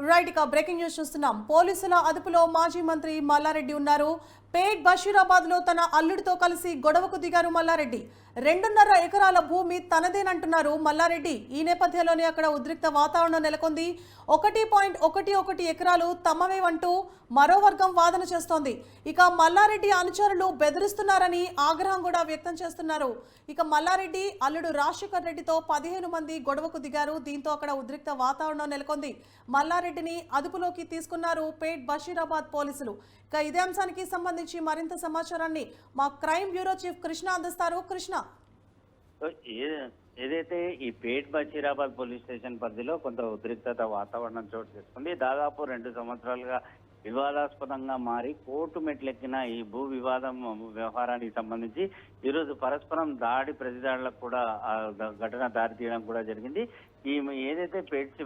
Right ఇక breaking news చూస్తున్నాం. పోలీసుల అదుపులో మాజీ మంత్రి మల్లారెడ్డి ఉన్నారు. పేట్ బషీరాబాద్ లో తన అల్లుడితో కలిసి గొడవకు దిగారు మల్లారెడ్డి. 2.5 ఎకరాల భూమి తనదేనంటున్నారు మల్లారెడ్డి. ఈ నేపథ్యంలోనే అక్కడ ఉద్రిక్త వాతావరణం నెలకొంది. 1.11 ఎకరాలు తమవేవంటూ మరో వర్గం వాదన చేస్తోంది. ఇక మల్లారెడ్డి అనుచరులు బెదిరిస్తున్నారని ఆగ్రహం కూడా వ్యక్తం చేస్తున్నారు. ఇక మల్లారెడ్డి అల్లుడు రాజశేఖర్ రెడ్డితో 15 మంది గొడవకు దిగారు. దీంతో అక్కడ ఉద్రిక్త వాతావరణం నెలకొంది. మల్లారెడ్డిని అదుపులోకి తీసుకున్నారు పేట్ బషీరాబాద్ పోలీసులు. ఇక ఇదే అంశానికి సంబంధించి మరింత సమాచారాన్ని మా క్రైమ్ బ్యూరో చీఫ్ కృష్ణ అందిస్తారు. కృష్ణ, ఏదైతే ఈ పేట్ బషీరాబాద్ పోలీస్ స్టేషన్ పరిధిలో కొంత ఉద్రిక్తత వాతావరణం చోటు చేసుకుంది. దాదాపు 2 సంవత్సరాలుగా వివాదాస్పదంగా మారి కోర్టు మెట్లెక్కిన ఈ భూ వివాదం వ్యవహారానికి సంబంధించి ఈరోజు పరస్పరం దాడి ప్రతిదాడులకు కూడా ఘటన దారి తీయడం కూడా జరిగింది. ఈ ఏదైతే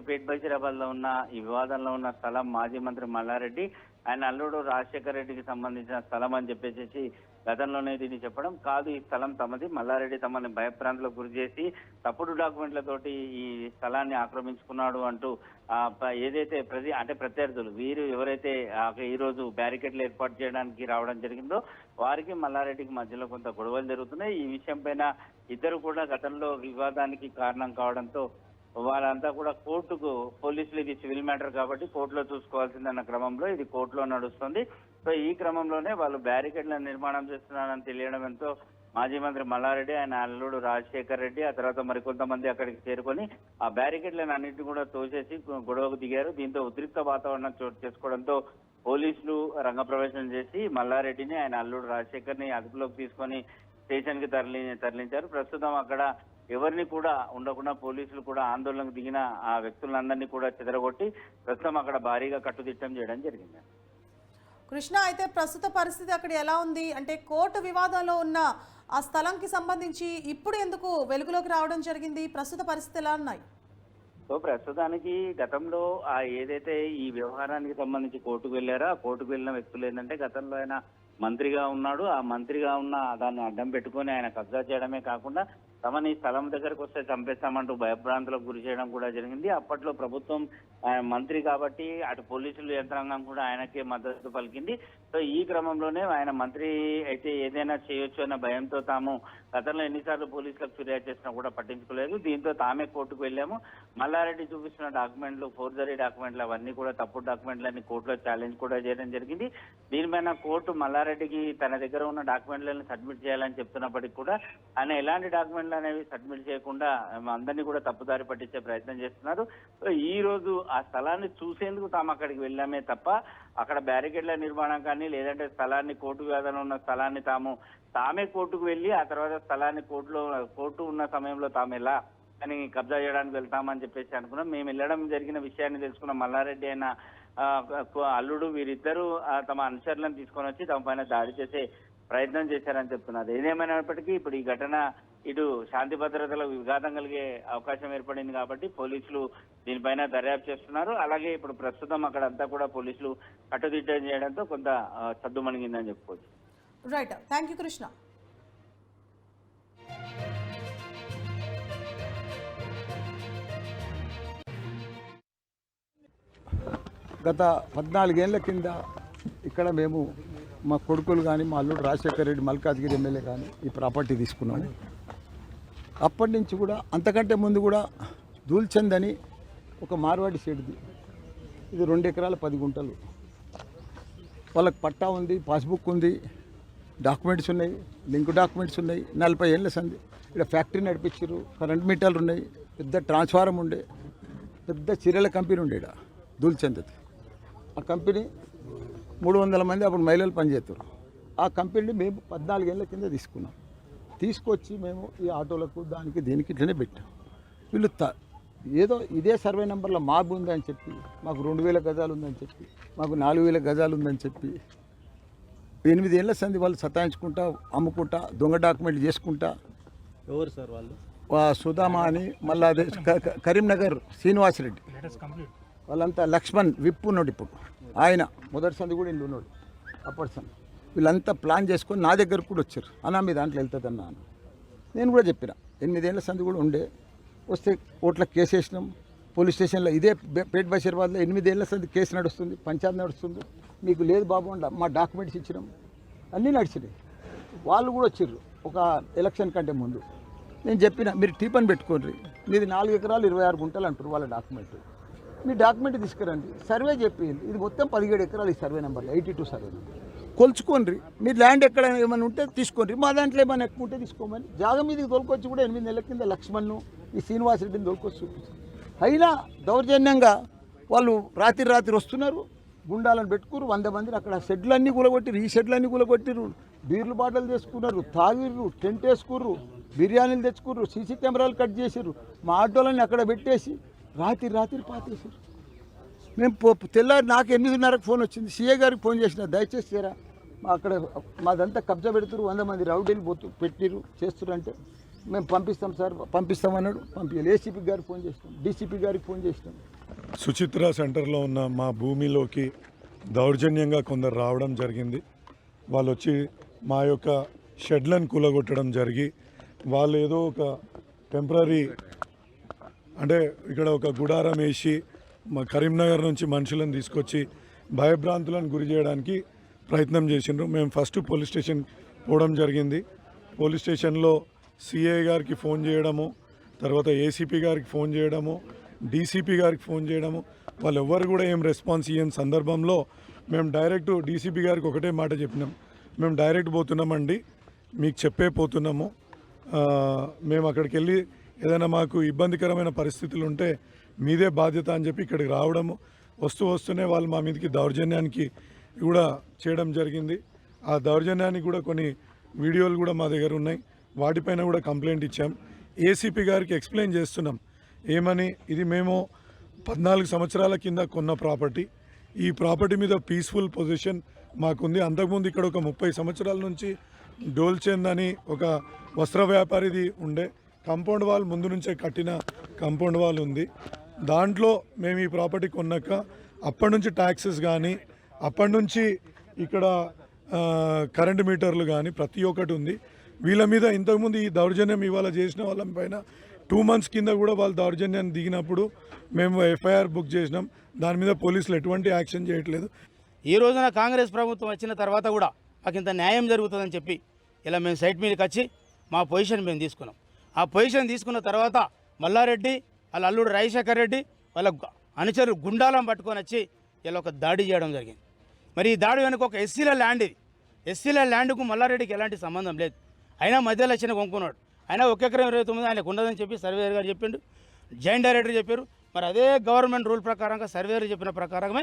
పేట్ బషీరాబాద్ లో ఉన్న ఈ వివాదంలో ఉన్న స్థలం మాజీ మంత్రి మల్లారెడ్డి ఆయన అల్లుడు రాజశేఖర్ రెడ్డికి సంబంధించిన స్థలం అని చెప్పేసి గతంలోనే దీన్ని చెప్పడం కాదు, ఈ స్థలం తమది, మల్లారెడ్డి తమని భయప్రాంతులకు గురి చేసి తప్పుడు డాక్యుమెంట్లతోటి ఈ స్థలాన్ని ఆక్రమించుకున్నాడు అంటూ ఏదైతే ప్రత్యర్థులు వీరు ఎవరైతే ఈ రోజు బ్యారికేడ్లు ఏర్పాటు చేయడానికి రావడం జరిగిందో వారికి మల్లారెడ్డికి మధ్యలో కొంత గొడవలు జరుగుతున్నాయి. ఈ విషయం పైన ఇద్దరు కూడా గతంలో వివాదానికి కారణం కావడంతో వాళ్ళంతా కూడా కోర్టుకు, పోలీసులు ఇది సివిల్ మ్యాటర్ కాబట్టి కోర్టులో చూసుకోవాల్సిందన్న క్రమంలో ఇది కోర్టులో నడుస్తుంది. సో ఈ క్రమంలోనే వాళ్ళు బ్యారికేడ్ల నిర్మాణం చేస్తున్నారని తెలియడంతో మాజీ మంత్రి మల్లారెడ్డి ఆయన అల్లుడు రాజశేఖర్ రెడ్డి ఆ తర్వాత మరికొంతమంది అక్కడికి చేరుకొని ఆ బ్యారికేడ్లను అన్నింటినీ కూడా తోసేసి గొడవకు దిగారు. దీంతో ఉద్రిక్త వాతావరణం చోటు చేసుకోవడంతో పోలీసులు రంగప్రవేశం చేసి మల్లారెడ్డిని ఆయన అల్లుడు రాజశేఖర్ ని అదుపులోకి తీసుకొని స్టేషన్ కి తరలించారు. ప్రస్తుతం అక్కడ ఎవరిని కూడా ఉండకుండా పోలీసులు కూడా ఆందోళనకు దిగిన ఆ వ్యక్తులందరినీ కూడా చెదరగొట్టి ప్రస్తుతం అక్కడ భారీగా కట్టుదిట్టం చేయడం జరిగింది. కృష్ణ, అయితే ప్రస్తుత పరిస్థితి అక్కడ ఎలా ఉంది? అంటే కోర్టు వివాదంలో ఉన్న ఆ స్థలంకి సంబంధించి ఇప్పుడు ఎందుకు వెలుగులోకి రావడం జరిగింది? ప్రస్తుత పరిస్థితి ఎలా ఉన్నాయి? సో ప్రస్తుతానికి గతంలో ఏదైతే ఈ వ్యవహారానికి సంబంధించి కోర్టుకు వెళ్ళారో ఆ కోర్టుకు వెళ్ళిన వ్యక్తులు ఏంటంటే గతంలో ఆయన మంత్రిగా ఉన్నాడు. ఆ మంత్రిగా ఉన్న దాన్ని అడ్డం పెట్టుకొని ఆయన కబ్జా చేయడమే కాకుండా తమని స్థలం దగ్గరకు వస్తే చంపేస్తామంటూ భయభ్రాంతులకు గురి చేయడం కూడా జరిగింది. అప్పట్లో ప్రభుత్వం మంత్రి కాబట్టి అటు పోలీసులు యంత్రాంగం కూడా ఆయనకే మద్దతు పలికింది. సో ఈ క్రమంలోనే ఆయన మంత్రి అయితే ఏదైనా చేయొచ్చు అన్న భయంతో తాము గతంలో ఎన్నిసార్లు పోలీసులకు ఫిర్యాదు చేసినా కూడా పట్టించుకోలేదు. దీంతో తామే కోర్టుకు వెళ్ళాము. మల్లారెడ్డి చూపిస్తున్న డాక్యుమెంట్లు, ఫోర్జరీ డాక్యుమెంట్లు అవన్నీ కూడా తప్పుడు డాక్యుమెంట్లన్నీ కోర్టులో ఛాలెంజ్ కూడా చేయడం జరిగింది. దీనిపైన కోర్టు మల్లారెడ్డికి తన దగ్గర ఉన్న డాక్యుమెంట్లను సబ్మిట్ చేయాలని చెప్తున్నప్పటికీ కూడా ఆయన ఎలాంటి డాక్యుమెంట్లు అనేవి సబ్మిట్ చేయకుండా అందరినీ కూడా తప్పుదారి పట్టించే ప్రయత్నం చేస్తున్నారు. ఈ రోజు ఆ స్థలాన్ని చూసేందుకు తాము అక్కడికి వెళ్ళామే తప్ప అక్కడ బ్యారికేడ్ల నిర్మాణం కానీ లేదంటే స్థలాన్ని కోర్టు వ్యాధంలో ఉన్న స్థలాన్ని తామే కోర్టుకు వెళ్ళి ఆ తర్వాత స్థలాన్ని కోర్టు ఉన్న సమయంలో తాము ఎలా అని కబ్జా చేయడానికి వెళ్తామని చెప్పేసి అనుకున్నాం. మేము వెళ్ళడం జరిగిన విషయాన్ని తెలుసుకున్న మల్లారెడ్డి అయిన అల్లుడు వీరిద్దరూ తమ అనుచరులను తీసుకొని వచ్చి తమ పైన దాడి చేసే ప్రయత్నం చేశారని చెప్తున్నారు. ఏదేమైనప్పటికీ ఇప్పుడు ఈ ఘటన ఇటు శాంతి భద్రతల విఘాతం కలిగే అవకాశం ఏర్పడింది కాబట్టి పోలీసులు దీనిపైన దర్యాప్తు చేస్తున్నారు. అలాగే ఇప్పుడు ప్రస్తుతం అక్కడ అంతా కూడా పోలీసులు కట్టుదిట్టం చేయడంతో కొంత సద్దుమణిగిందని చెప్పుకోవచ్చు. Right, thank you Krishna. గత 14 ఏళ్ల కింద ఇక్కడ మేము మా కొడుకులు కానీ మా అల్లుడు రాజశేఖర్ రెడ్డి మల్కాజ్గిరి ఎమ్మెల్యే కానీ ఈ ప్రాపర్టీ తీసుకున్నాము. అప్పటి నుంచి కూడా అంతకంటే ముందు కూడా దూల్చంద్ అని ఒక మార్వాడి షెడ్ది, ఇది 2 ఎకరాల 10 గుంటలు. వాళ్ళకి పట్టా ఉంది, పాస్బుక్ ఉంది, డాక్యుమెంట్స్ ఉన్నాయి, లింక్ డాక్యుమెంట్స్ ఉన్నాయి. 40 ఏళ్ళ సంది ఇక్కడ ఫ్యాక్టరీ నడిపించారు, కరెంట్ మీటర్లు ఉన్నాయి, పెద్ద ట్రాన్స్ఫారం ఉండే, పెద్ద చీరల కంపెనీ ఉండే ఇక్కడ దూల్చంద్. ఆ కంపెనీ 300 మంది అప్పుడు మహిళలు పనిచేస్తారు. ఆ కంపెనీని మేము 14 ఏళ్ళ కింద తీసుకున్నాం. తీసుకొచ్చి మేము ఈ ఆటోలకు దానికి దీనికి ఇట్లనే పెట్టాం. వీళ్ళు ఏదో ఇదే సర్వే నెంబర్లో మాబ్ ఉందని చెప్పి, మాకు 2000 గజాలు ఉందని చెప్పి, మాకు 4000 గజాలు ఉందని చెప్పి 8 ఏళ్ళ సంది వాళ్ళు సతాయించుకుంటా, అమ్ముకుంటా, దొంగ డాక్యుమెంట్లు చేసుకుంటా. ఎవరు సార్ వాళ్ళు? సుధామా అని, మళ్ళీ అదే కరీంనగర్ శ్రీనివాసరెడ్డి, వాళ్ళంతా లక్ష్మణ్ విప్పు ఉన్నాడు. ఇప్పుడు ఆయన మొదటి సంది కూడా ఇల్లు ఉన్నాడు అప్పటి సంది. వీళ్ళంతా ప్లాన్ చేసుకొని నా దగ్గరకు కూడా వచ్చారు. అన్నా మీ దాంట్లో వెళ్తుందన్నా అని నేను కూడా చెప్పిన. 8 ఏళ్ళ సంది కూడా ఉండే వస్తే కోర్టులో కేసు వేసినాం, పోలీస్ స్టేషన్లో ఇదే పేట్ బషీరాబాద్లో 8 ఏళ్ల సంది కేసు నడుస్తుంది, పంచాయతీ నడుస్తుంది. మీకు లేదు బాబు అంట, మా డాక్యుమెంట్స్ ఇచ్చినాం, అన్నీ నడిచినాయి. వాళ్ళు కూడా వచ్చిర్రు ఒక ఎలక్షన్ కంటే ముందు. నేను చెప్పిన మీరు టీపని పెట్టుకోండి, మీది 4 ఎకరాలు 26 గుంటలు అంటారు వాళ్ళ డాక్యుమెంట్. మీ డాక్యుమెంట్ తీసుకురండి, సర్వే చెప్పింది ఇది మొత్తం 17 ఎకరాలు, ఈ సర్వే నెంబర్ 82 సర్వే నెంబర్ కొలుచుకోండి. మీరు ల్యాండ్ ఎక్కడ ఏమైనా ఉంటే తీసుకోండి, మా దాంట్లో ఏమైనా ఎక్కువ ఉంటే తీసుకోమని. జాగా మీదకి తోలుకొచ్చి కూడా 8 నెలల కింద లక్ష్మణ్ను ఈ శ్రీనివాసరెడ్డిని తోలుకొచ్చి చూపించారు. అయినా దౌర్జన్యంగా వాళ్ళు రాత్రి వస్తున్నారు, గుండాలను పెట్టుకురు, 100 మందిని అక్కడ షెడ్లన్నీ కూలగొట్టిరు, ఈ షెడ్లన్నీ కూలగొట్టిరు, బీర్లు బాటలు చేసుకున్నారు, తాగిర్రు, టెంట్ వేసుకుర్రు, బిర్యానీలు తెచ్చుకుర్రు, సీసీ కెమెరాలు కట్ చేసిర్రు, మా ఆటోలని అక్కడ పెట్టేసి రాత్రి పాతేసారు. మేము తెల్లారి నాకు 8:30కు ఫోన్ వచ్చింది, సీఏ గారికి ఫోన్ చేసిన, దయచేసి చేరా అక్కడ మాదంతా కబ్జా పెడుతురు, 100 మంది రౌడీలు పెట్టిరు చేస్తున్నారు అంటే మేము పంపిస్తాం సార్, పంపిస్తామన్నాడు. పంపించాలి. ఏసీపీ గారికి ఫోన్ చేసినాం, డీసీపీ గారికి ఫోన్ చేసినాం. సుచిత్ర సెంటర్లో ఉన్న మా భూమిలోకి దౌర్జన్యంగా కొందరు రావడం జరిగింది. వాళ్ళు వచ్చి మా యొక్క షెడ్లను కూలగొట్టడం జరిగి, వాళ్ళు ఏదో ఒక టెంపరీ అంటే ఇక్కడ ఒక గుడారం వేసి మా కరీంనగర్ నుంచి మనుషులను తీసుకొచ్చి భయభ్రాంతులను గురి చేయడానికి ప్రయత్నం చేసిండ్రు. మేము ఫస్ట్ పోలీస్ స్టేషన్ పోవడం జరిగింది. పోలీస్ స్టేషన్లో సిఐ గారికి ఫోన్ చేయడము, తర్వాత ఏసీపీ గారికి ఫోన్ చేయడము, డీసీపీ గారికి ఫోన్ చేయడము, వాళ్ళు ఎవ్వరు కూడా ఏం రెస్పాన్స్ ఇయ్యని సందర్భంలో మేము డైరెక్ట్ డీసీపీ గారికి ఒకటే మాట చెప్పినాం, మేము డైరెక్ట్ పోతున్నామండి, మీకు చెప్పే పోతున్నాము, మేము అక్కడికి వెళ్ళి ఏదైనా మాకు ఇబ్బందికరమైన పరిస్థితులు ఉంటే మీదే బాధ్యత అని చెప్పి ఇక్కడికి రావడము. వస్తూనే వాళ్ళు మా మీదకి దౌర్జన్యానికి కూడా చేయడం జరిగింది. ఆ దౌర్జన్యానికి కూడా కొన్ని వీడియోలు కూడా మా దగ్గర ఉన్నాయి, వాటిపైన కూడా కంప్లైంట్ ఇచ్చాం. ఏసీపీ గారికి ఎక్స్ప్లెయిన్ చేస్తున్నాం ఏమని, ఇది మేము 14 సంవత్సరాల కింద కొన్న ప్రాపర్టీ, ఈ ప్రాపర్టీ మీద పీస్ఫుల్ పొజిషన్ మాకుంది. అంతకుముందు ఇక్కడ ఒక 30 సంవత్సరాల నుంచి డోల్చెంద్ అని ఒక వస్త్ర వ్యాపారిది ఉండే, కాంపౌండ్ వాల్ ముందు నుంచే కట్టిన కాంపౌండ్ వాల్ ఉంది. దాంట్లో మేము ఈ ప్రాపర్టీ కొన్నాక అప్పటి నుంచి ట్యాక్సెస్ కానీ, అప్పటి నుంచి ఇక్కడ కరెంటు మీటర్లు కానీ ప్రతి ఒక్కటి ఉంది. వీళ్ళ మీద ఇంతకుముందు ఈ దౌర్జన్యం ఇవాళ చేసిన వాళ్ళ పైన 2 months కింద కూడా వాళ్ళు దౌర్జన్యాన్ని దిగినప్పుడు మేము ఎఫ్ఐఆర్ బుక్ చేసినాం. దాని మీద పోలీసులు ఎటువంటి యాక్షన్ చేయట్లేదు. ఈ రోజున కాంగ్రెస్ ప్రభుత్వం వచ్చిన తర్వాత కూడా మాకు ఇంత న్యాయం జరుగుతుందని చెప్పి ఇలా మేము సైట్ మీదకి వచ్చి మా పొజిషన్ మేము తీసుకున్నాం. ఆ పొజిషన్ తీసుకున్న తర్వాత మల్లారెడ్డి వాళ్ళ అల్లుడు రాజశేఖర్ రెడ్డి వాళ్ళ అనుచరులు గుండాలను పట్టుకొని వచ్చి ఇలా ఒక దాడి చేయడం జరిగింది. మరి ఈ దాడి వెనుక ఒక ఎస్సీల ల్యాండ్, ఇది ఎస్సీల ల్యాండ్కు మల్లారెడ్డికి ఎలాంటి సంబంధం లేదు. అయినా మధ్యలో వచ్చిన కొనుక్కున్నాడు. అయినా 1 ఎకరం 29 ఆయనకు ఉండదని చెప్పి సర్వేయర్ గారు చెప్పిండు, జాయింట్ డైరెక్టర్ చెప్పారు. మరి అదే గవర్నమెంట్ రూల్ ప్రకారంగా సర్వేయర్ చెప్పిన ప్రకారమే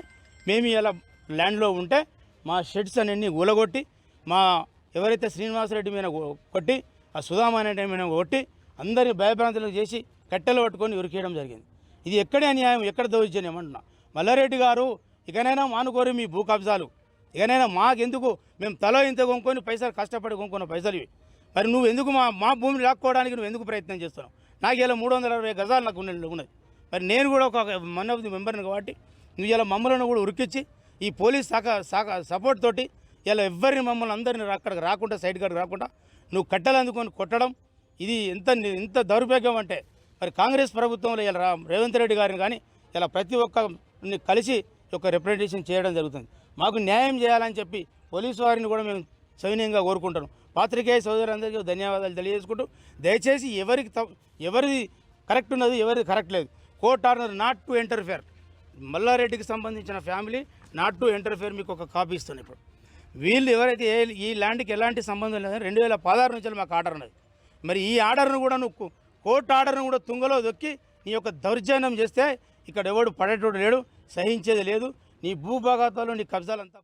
మేము ఇలా ల్యాండ్లో ఉంటే మా షెడ్స్ అన్నీ ఊలగొట్టి, మా ఎవరైతే శ్రీనివాసరెడ్డి మీద కొట్టి, ఆ సుధామ అనే మీద కొట్టి అందరినీ భయభ్రాంతులకు చేసి కట్టెలు పట్టుకొని ఉరికేయడం జరిగింది. ఇది ఎక్కడే అన్యాయం, ఎక్కడ దౌర్జన్యం అంటున్నా. మల్లారెడ్డి గారు ఇకనైనా మానుకోరు మీ భూ కబ్జాలు, ఇకనైనా మాకెందుకు, మేము తలో ఇంత కొనుక్కొని పైసలు కష్టపడి కొనుక్కున్న పైసలు ఇవి. మరి నువ్వు ఎందుకు మా భూమిని లాక్కోవడానికి నువ్వు ఎందుకు ప్రయత్నం చేస్తున్నావు? నాకు ఇలా 360 గజాలు నాకు ఉన్నది. మరి నేను కూడా ఒక వన్ ఆఫ్ ది మెంబర్ని కాబట్టి నువ్వు ఇలా మమ్మల్ని కూడా ఉరికిచ్చి ఈ పోలీస్ సపోర్ట్ తోటి ఇలా ఎవరిని మమ్మల్ని అందరిని అక్కడికి రాకుండా, సైడ్ గారికి రాకుండా నువ్వు కట్టెలు అందుకొని కొట్టడం, ఇది ఎంత దౌర్భాగ్యం అంటే మరి కాంగ్రెస్ ప్రభుత్వంలో ఇలా రేవంత్ రెడ్డి గారిని కానీ ఇలా ప్రతి ఒక్కరిని కలిసి ఒక రిప్రజెంటేషన్ చేయడం జరుగుతుంది. మాకు న్యాయం చేయాలని చెప్పి పోలీసు వారిని కూడా మేము సవినయంగా కోరుకుంటాను. పాత్రికేయ సోదరులందరికీ ధన్యవాదాలు తెలియజేసుకుంటూ, దయచేసి ఎవరిది కరెక్ట్ ఉన్నది, ఎవరిది కరెక్ట్ లేదు, court order not to interfere, మల్లారెడ్డికి సంబంధించిన ఫ్యామిలీ నాట్ టు ఇంటర్ఫియర్ మీకు ఒక కాపీ ఇస్తున్నాను. ఇప్పుడు వీళ్ళు ఎవరైతే ఈ ల్యాండ్కి ఎలాంటి సంబంధం లేదని 2016 నుంచి మాకు ఆర్డర్ ఉన్నది. మరి ఈ ఆర్డర్ను కూడా నువ్వు కోర్టు ఆర్డర్ను కూడా తుంగలో దొక్కి నీ యొక్క దౌర్జన్యం చేస్తే ఇక్కడ ఎవడు పడేటోడు లేడు, సహించేది లేదు. నీ భూభాగాతాలు, నీ కబ్జాలంతా